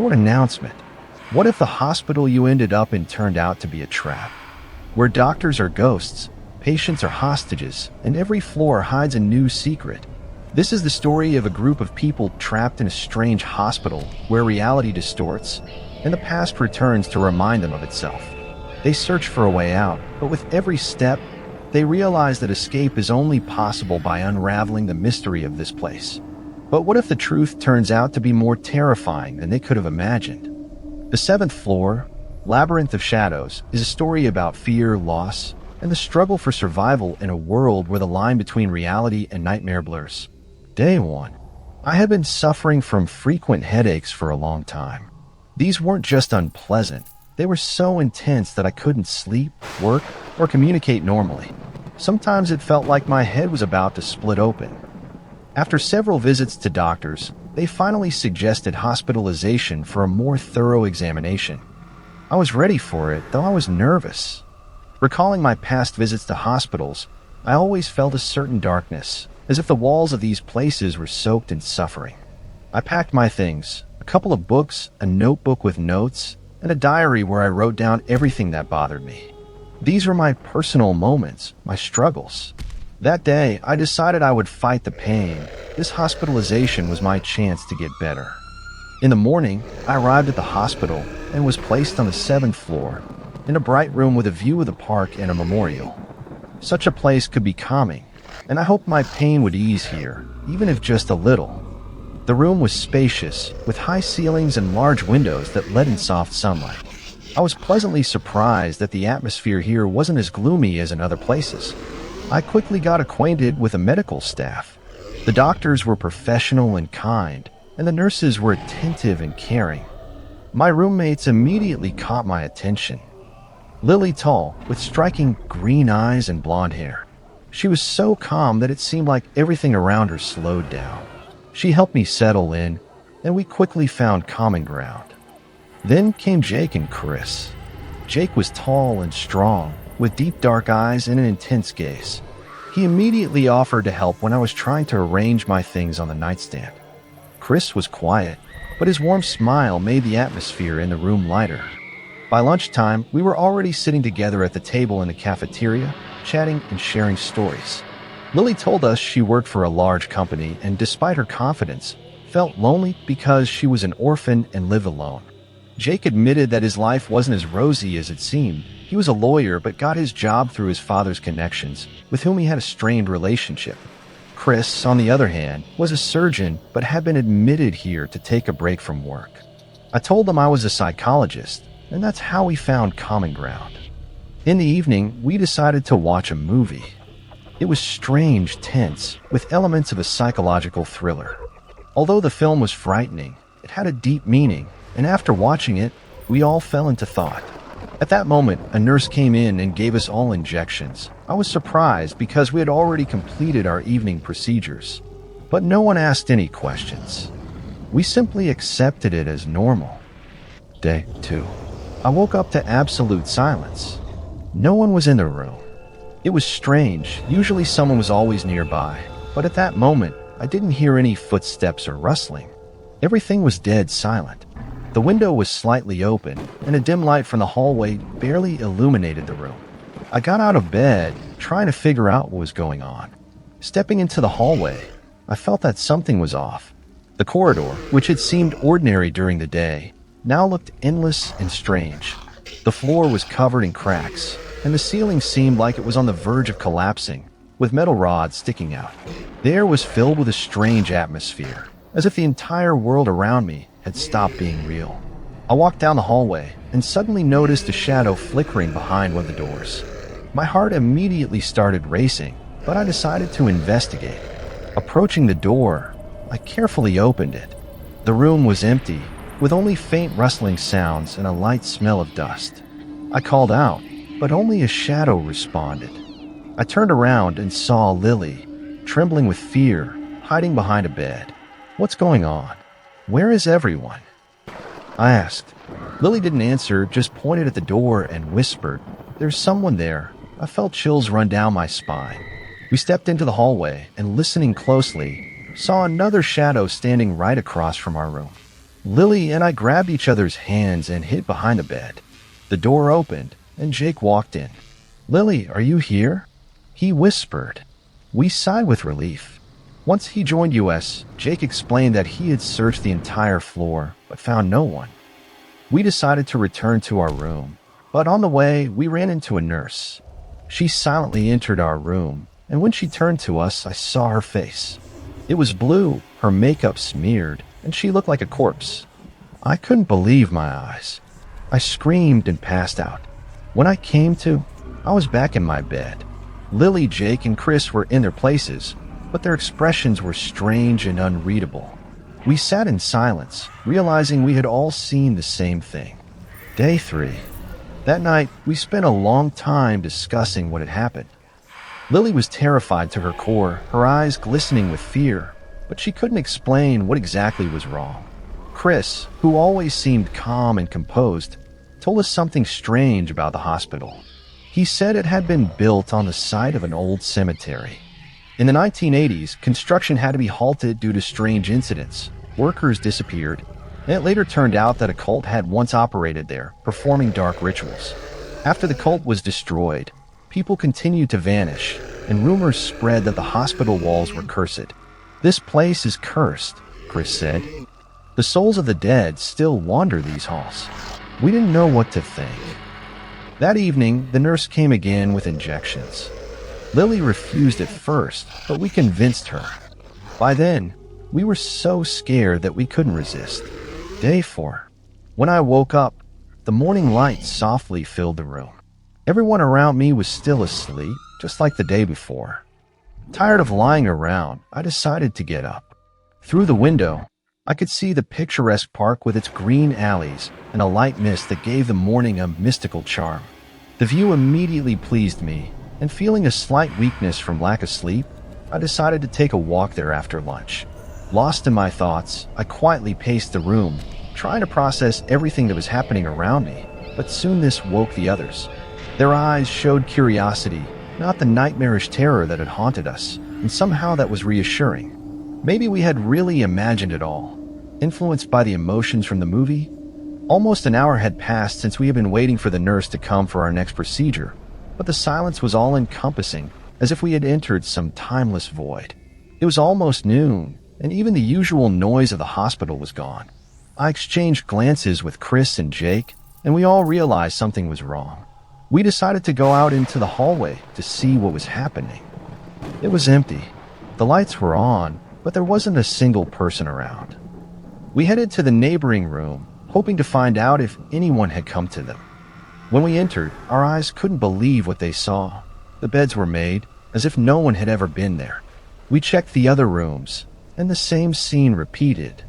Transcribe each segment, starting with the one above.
short announcement. What if the hospital you ended up in turned out to be a trap? Where doctors are ghosts, patients are hostages, and every floor hides a new secret. This is the story of a group of people trapped in a strange hospital where reality distorts and the past returns to remind them of itself. They search for a way out, but with every step, they realize that escape is only possible by unraveling the mystery of this place. But what if the truth turns out to be more terrifying than they could have imagined? The seventh floor, Labyrinth of Shadows, is a story about fear, loss, and the struggle for survival in a world where the line between reality and nightmare blurs. Day 1. I had been suffering from frequent headaches for a long time. These weren't just unpleasant, they were so intense that I couldn't sleep, work, or communicate normally. Sometimes it felt like my head was about to split open. After several visits to doctors, they finally suggested hospitalization for a more thorough examination. I was ready for it, though I was nervous. Recalling my past visits to hospitals, I always felt a certain darkness, as if the walls of these places were soaked in suffering. I packed my things, a couple of books, a notebook with notes, and a diary where I wrote down everything that bothered me. These were my personal moments, my struggles. That day, I decided I would fight the pain. This hospitalization was my chance to get better. In the morning, I arrived at the hospital and was placed on the 7th floor, in a bright room with a view of the park and a memorial. Such a place could be calming, and I hoped my pain would ease here, even if just a little. The room was spacious, with high ceilings and large windows that let in soft sunlight. I was pleasantly surprised that the atmosphere here wasn't as gloomy as in other places. I quickly got acquainted with the medical staff. The doctors were professional and kind, and the nurses were attentive and caring. My roommates immediately caught my attention. Lily Tall, with striking green eyes and blonde hair. She was so calm that it seemed like everything around her slowed down. She helped me settle in, and we quickly found common ground. Then came Jake and Chris. Jake was tall and strong, with deep dark eyes and an intense gaze. He immediately offered to help when I was trying to arrange my things on the nightstand. Chris was quiet, but his warm smile made the atmosphere in the room lighter. By lunchtime, we were already sitting together at the table in the cafeteria, chatting and sharing stories. Lily told us she worked for a large company and, despite her confidence, felt lonely because she was an orphan and lived alone. Jake admitted that his life wasn't as rosy as it seemed. He was a lawyer but got his job through his father's connections, with whom he had a strained relationship. Chris, on the other hand, was a surgeon but had been admitted here to take a break from work. I told them I was a psychologist, and that's how we found common ground. In the evening, we decided to watch a movie. It was strange, tense, with elements of a psychological thriller. Although the film was frightening, it had a deep meaning, and after watching it, we all fell into thought. At that moment, a nurse came in and gave us all injections. I was surprised because we had already completed our evening procedures, but no one asked any questions. We simply accepted it as normal. Day 2. I woke up to absolute silence. No one was in the room. It was strange. Usually someone was always nearby, but at that moment, I didn't hear any footsteps or rustling. Everything was dead silent. The window was slightly open, and a dim light from the hallway barely illuminated the room. I got out of bed, trying to figure out what was going on. Stepping into the hallway, I felt that something was off. The corridor, which had seemed ordinary during the day, now looked endless and strange. The floor was covered in cracks, and the ceiling seemed like it was on the verge of collapsing, with metal rods sticking out. The air was filled with a strange atmosphere, as if the entire world around me had stopped being real. I walked down the hallway and suddenly noticed a shadow flickering behind one of the doors. My heart immediately started racing, but I decided to investigate. Approaching the door, I carefully opened it. The room was empty, with only faint rustling sounds and a light smell of dust. I called out, but only a shadow responded. I turned around and saw Lily, trembling with fear, hiding behind a bed. "What's going on? Where is everyone?" I asked. Lily didn't answer, just pointed at the door and whispered, "There's someone there." I felt chills run down my spine. We stepped into the hallway and, listening closely, saw another shadow standing right across from our room. Lily and I grabbed each other's hands and hid behind the bed. The door opened, and Jake walked in. "Lily, are you here?" he whispered. We sighed with relief. Once he joined us, Jake explained that he had searched the entire floor, but found no one. We decided to return to our room, but on the way, we ran into a nurse. She silently entered our room, and when she turned to us, I saw her face. It was blue, her makeup smeared, and she looked like a corpse. I couldn't believe my eyes. I screamed and passed out. When I came to, I was back in my bed. Lily, Jake, and Chris were in their places, but their expressions were strange and unreadable. We sat in silence, realizing we had all seen the same thing. Day 3. That night, we spent a long time discussing what had happened. Lily was terrified to her core, her eyes glistening with fear, but she couldn't explain what exactly was wrong. Chris, who always seemed calm and composed, told us something strange about the hospital. He said it had been built on the site of an old cemetery. In the 1980s, construction had to be halted due to strange incidents. Workers disappeared, and it later turned out that a cult had once operated there, performing dark rituals. After the cult was destroyed, people continued to vanish, and rumors spread that the hospital walls were cursed. "This place is cursed," Chris said. "The souls of the dead still wander these halls." We didn't know what to think. That evening, the nurse came again with injections. Lily refused at first, but we convinced her. By then, we were so scared that we couldn't resist. Day 4. When I woke up, the morning light softly filled the room. Everyone around me was still asleep, just like the day before. Tired of lying around, I decided to get up. Through the window, I could see the picturesque park with its green alleys and a light mist that gave the morning a mystical charm. The view immediately pleased me, and feeling a slight weakness from lack of sleep, I decided to take a walk there after lunch. Lost in my thoughts, I quietly paced the room, trying to process everything that was happening around me, but soon this woke the others. Their eyes showed curiosity, not the nightmarish terror that had haunted us, and somehow that was reassuring. Maybe we had really imagined it all, influenced by the emotions from the movie. Almost an hour had passed since we had been waiting for the nurse to come for our next procedure, but the silence was all-encompassing, as if we had entered some timeless void. It was almost noon, and even the usual noise of the hospital was gone. I exchanged glances with Chris and Jake, and we all realized something was wrong. We decided to go out into the hallway to see what was happening. It was empty. The lights were on, but there wasn't a single person around. We headed to the neighboring room, hoping to find out if anyone had come to them. When we entered, our eyes couldn't believe what they saw. The beds were made as if no one had ever been there. We checked the other rooms, and the same scene repeated.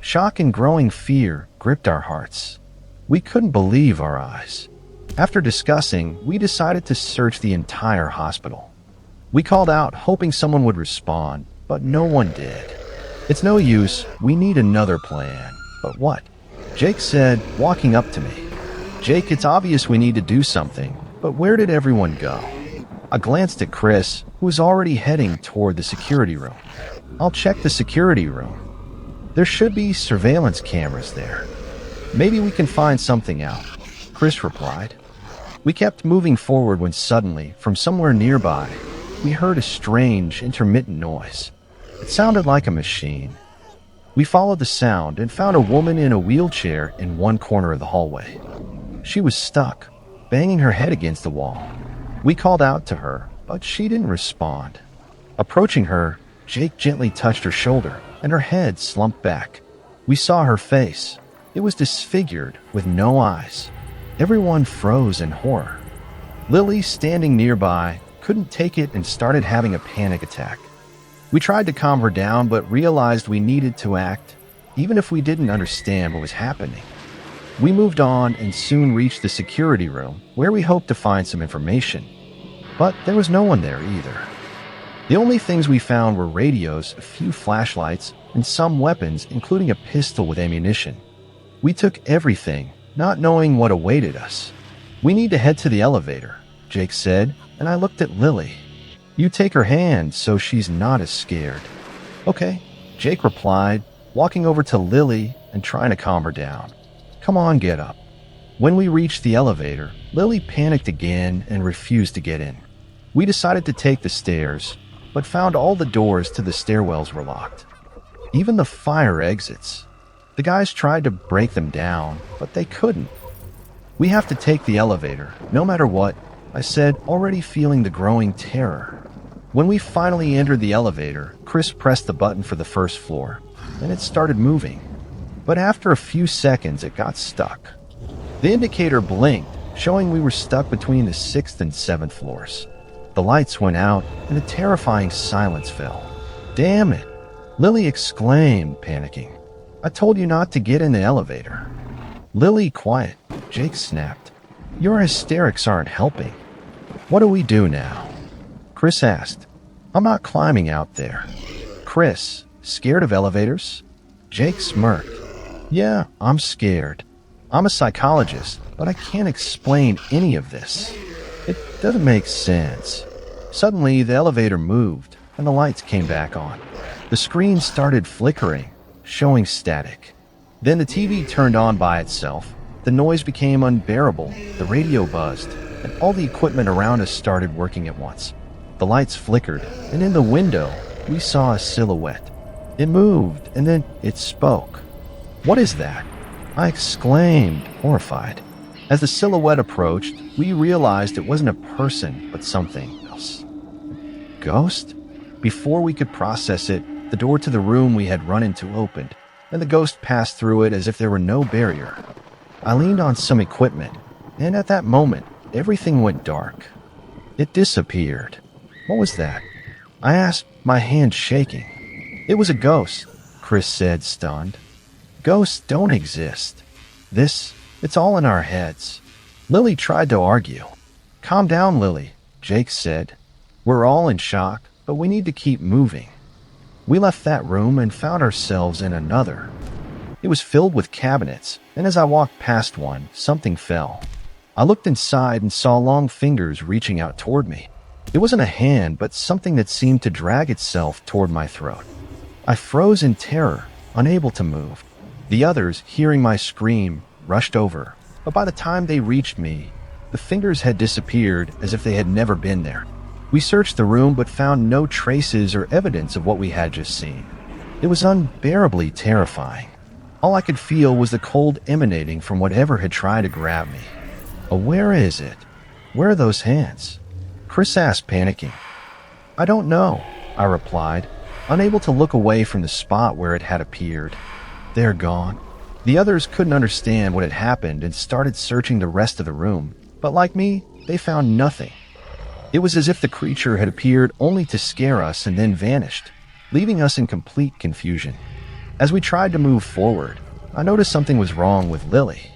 Shock and growing fear gripped our hearts. We couldn't believe our eyes. After discussing, we decided to search the entire hospital. We called out, hoping someone would respond, but no one did. "It's no use, we need another plan." "But what?" Jake said, walking up to me. "Jake, it's obvious we need to do something, but where did everyone go?" I glanced at Chris, who was already heading toward the security room. "I'll check the security room. There should be surveillance cameras there. Maybe we can find something out," Chris replied. We kept moving forward when suddenly, from somewhere nearby, we heard a strange, intermittent noise. It sounded like a machine. We followed the sound and found a woman in a wheelchair in one corner of the hallway. She was stuck, banging her head against the wall. We called out to her, but she didn't respond. Approaching her, Jake gently touched her shoulder, and her head slumped back. We saw her face. It was disfigured, with no eyes. Everyone froze in horror. Lily, standing nearby, couldn't take it and started having a panic attack. We tried to calm her down, but realized we needed to act, even if we didn't understand what was happening. We moved on and soon reached the security room, where we hoped to find some information. But there was no one there either. The only things we found were radios, a few flashlights, and some weapons, including a pistol with ammunition. We took everything, not knowing what awaited us. "We need to head to the elevator," Jake said, and I looked at Lily. "You take her hand so she's not as scared." "Okay," Jake replied, walking over to Lily and trying to calm her down. Come on, get up. When we reached the elevator, Lily panicked again and refused to get in. We decided to take the stairs, but found all the doors to the stairwells were locked. Even the fire exits. The guys tried to break them down, but they couldn't. We have to take the elevator, no matter what, I said, already feeling the growing terror. When we finally entered the elevator, Chris pressed the button for the first floor, and it started moving. But after a few seconds, it got stuck. The indicator blinked, showing we were stuck between the 6th and 7th floors. The lights went out, and a terrifying silence fell. Damn it! Lily exclaimed, panicking. I told you not to get in the elevator. Lily, quiet, Jake snapped. Your hysterics aren't helping. What do we do now? Chris asked. I'm not climbing out there. Chris, scared of elevators? Jake smirked. Yeah, I'm scared. I'm a psychologist, but I can't explain any of this. It doesn't make sense. Suddenly, the elevator moved, and the lights came back on. The screen started flickering, showing static. Then the TV turned on by itself. The noise became unbearable, the radio buzzed, and all the equipment around us started working at once. The lights flickered, and in the window, we saw a silhouette. It moved, and then it spoke. What is that? I exclaimed, horrified. As the silhouette approached, we realized it wasn't a person, but something else. Ghost? Before we could process it, the door to the room we had run into opened, and the ghost passed through it as if there were no barrier. I leaned on some equipment, and at that moment, everything went dark. It disappeared. What was that? I asked, my hand shaking. It was a ghost, Chris said, stunned. Ghosts don't exist. It's all in our heads. Lily tried to argue. Calm down, Lily, Jake said. We're all in shock, but we need to keep moving. We left that room and found ourselves in another. It was filled with cabinets, and as I walked past one, something fell. I looked inside and saw long fingers reaching out toward me. It wasn't a hand, but something that seemed to drag itself toward my throat. I froze in terror, unable to move. The others, hearing my scream, rushed over, but by the time they reached me, the fingers had disappeared as if they had never been there. We searched the room but found no traces or evidence of what we had just seen. It was unbearably terrifying. All I could feel was the cold emanating from whatever had tried to grab me. Where is it? Where are those hands? Chris asked, panicking. I don't know, I replied, unable to look away from the spot where it had appeared. They're gone. The others couldn't understand what had happened and started searching the rest of the room, but like me, they found nothing. It was as if the creature had appeared only to scare us and then vanished, leaving us in complete confusion. As we tried to move forward, I noticed something was wrong with Lily.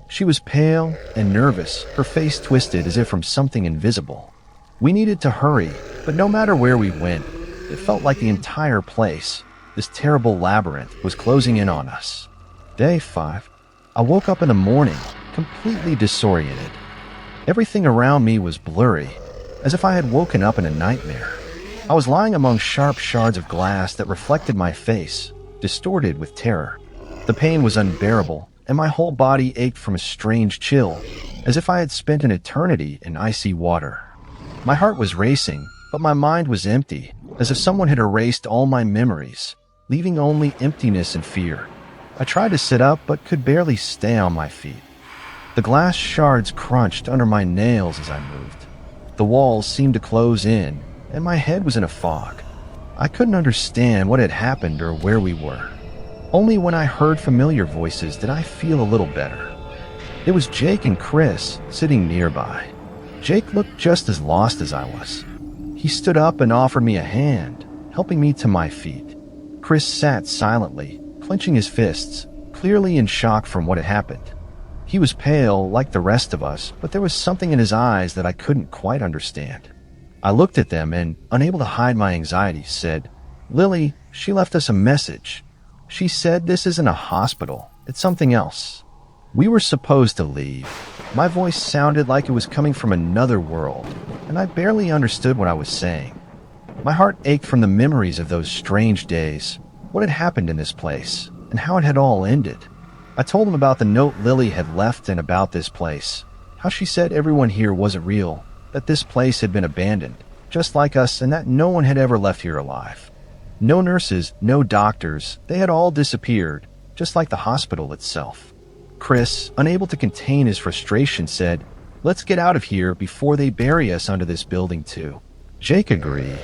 She was pale and nervous, her face twisted as if from something invisible. We needed to hurry, but no matter where we went, it felt like the entire place, this terrible labyrinth, was closing in on us. Day 5. I woke up in the morning, completely disoriented. Everything around me was blurry, as if I had woken up in a nightmare. I was lying among sharp shards of glass that reflected my face, distorted with terror. The pain was unbearable, and my whole body ached from a strange chill, as if I had spent an eternity in icy water. My heart was racing, but my mind was empty, as if someone had erased all my memories, leaving only emptiness and fear. I tried to sit up, but could barely stay on my feet. The glass shards crunched under my nails as I moved. The walls seemed to close in, and my head was in a fog. I couldn't understand what had happened or where we were. Only when I heard familiar voices did I feel a little better. It was Jake and Chris sitting nearby. Jake looked just as lost as I was. He stood up and offered me a hand, helping me to my feet. Chris sat silently, clenching his fists, clearly in shock from what had happened. He was pale like the rest of us, but there was something in his eyes that I couldn't quite understand. I looked at them and, unable to hide my anxiety, said, Lily, she left us a message. She said this isn't a hospital, it's something else. We were supposed to leave. My voice sounded like it was coming from another world, and I barely understood what I was saying. My heart ached from the memories of those strange days, what had happened in this place, and how it had all ended. I told him about the note Lily had left and about this place, how she said everyone here wasn't real, that this place had been abandoned, just like us, and that no one had ever left here alive. No nurses, no doctors, they had all disappeared, just like the hospital itself. Chris, unable to contain his frustration, said, "Let's get out of here before they bury us under this building too." Jake agreed.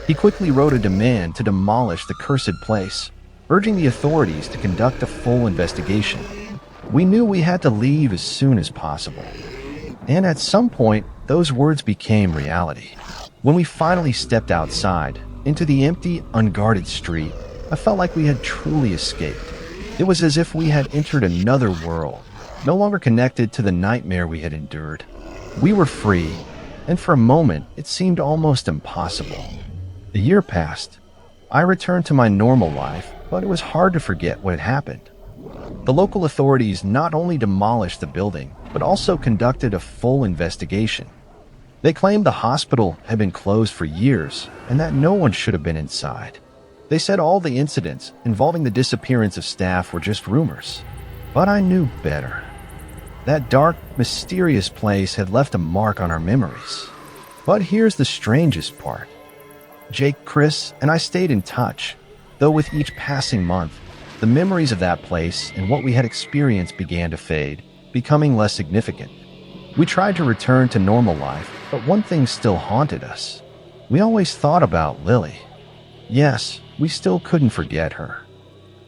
He quickly wrote a demand to demolish the cursed place, urging the authorities to conduct a full investigation. We knew we had to leave as soon as possible. And at some point, those words became reality. When we finally stepped outside, into the empty, unguarded street, I felt like we had truly escaped. It was as if we had entered another world, no longer connected to the nightmare we had endured. We were free, and for a moment, it seemed almost impossible. A year passed. I returned to my normal life, but it was hard to forget what had happened. The local authorities not only demolished the building, but also conducted a full investigation. They claimed the hospital had been closed for years and that no one should have been inside. They said all the incidents involving the disappearance of staff were just rumors. But I knew better. That dark, mysterious place had left a mark on our memories. But here's the strangest part. Jake, Chris, and I stayed in touch, though with each passing month, the memories of that place and what we had experienced began to fade, becoming less significant. We tried to return to normal life, but one thing still haunted us. We always thought about Lily. Yes, we still couldn't forget her.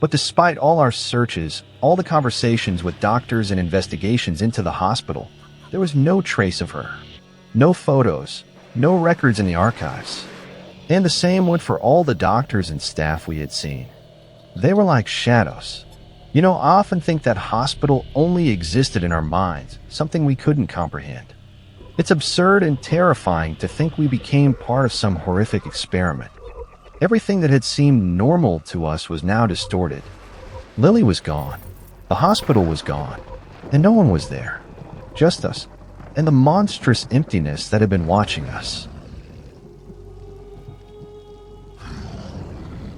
But despite all our searches, all the conversations with doctors and investigations into the hospital, there was no trace of her. No photos, no records in the archives. And the same went for all the doctors and staff we had seen. They were like shadows. I often think that hospital only existed in our minds, something we couldn't comprehend. It's absurd and terrifying to think we became part of some horrific experiment. Everything that had seemed normal to us was now distorted. Lily was gone. The hospital was gone. And no one was there. Just us. And the monstrous emptiness that had been watching us.